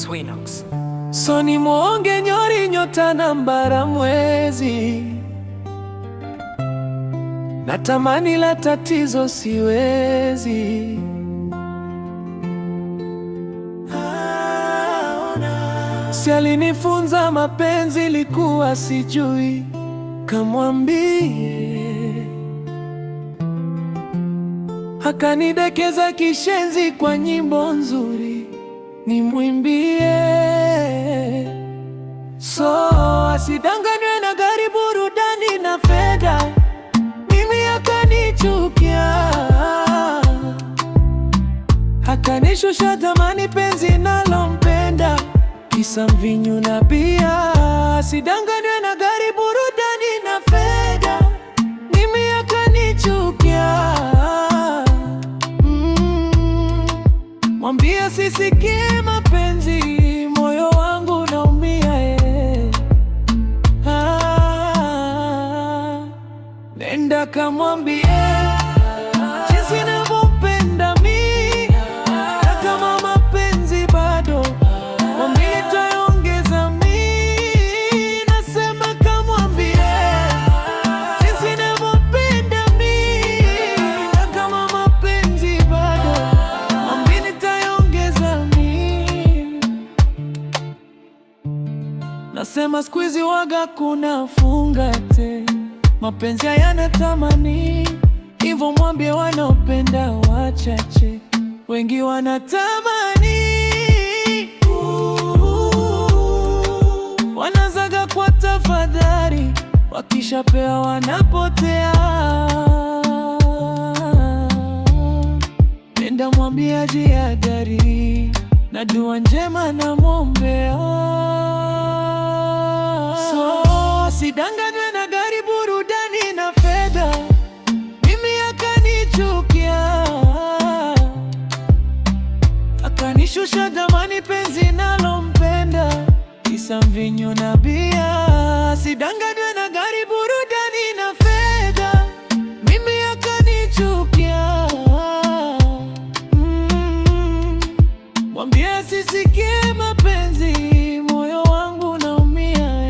Swinox. So ni muonge nyori, nyota na mbara mwezi, natamani la tatizo siwezi. Si alinifunza mapenzi, likuwa sijui, kamwambie. Akanidekeza kishenzi kwa nyimbo nzuri nimwimbie. So asidanganywe na gari, burudani na fedha, mimi akanichukia. Akanishusha thamani penzi nalompenda, kisa mvinyo na bia. Asidanganywe na gari, burudani na fedha, mimi akanichukia. Mwambie sisikie mapenzi, moyo wangu naumia. Nenda kamwambie jinsi ninavyopenda mimi, na kama mapenzi bado, mwambie nitaongeza mimi. Nasema kamwambie jinsi ninavyopenda mimi, na kama mapenzi bado, mwambie nitaongeza mimi. Nasema siku hizi waga kuna fungate, mapenzi hayana thamani, hivyo mwambie wanaopenda wachache, wengi wanatamani. Wanazaga kwa tafadhali, wakishapewa wanapotea. Nenda mwambie ajihadhari, na dua njema namwombea. So asidanganywe na gari, burudani na fedha, mimi akanichukia. Akanishusha thamani penzi nalompenda, kisa mvinyo na bia. Asidanganywe na gari, burudani na fedha, mimi akanichukia. Mwambie sisikie mapenzi, moyo wangu naumia.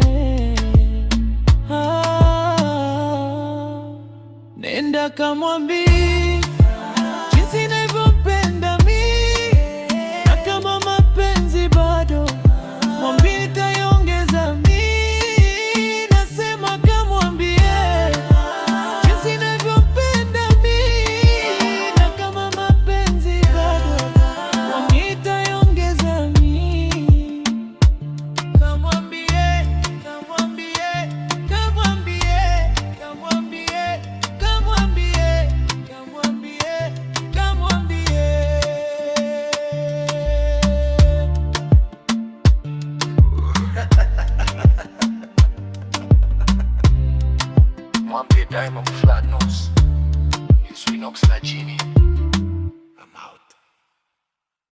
Nenda kamwambie jinsi ninavyopenda mimi, na kama mapenzi bado, mwambie nitaongeza mimi. Nasema kamwambie jinsi ninavyopenda mimi, na kama mapenzi bado, mwambie nitaongeza mimi. Kamwambie, kamwambie, kamwambie, kamwambie, kamwambie, kamwambie, kamwambie. Mwambie Diamond Platnumz, Swinox na Genie. I'm out.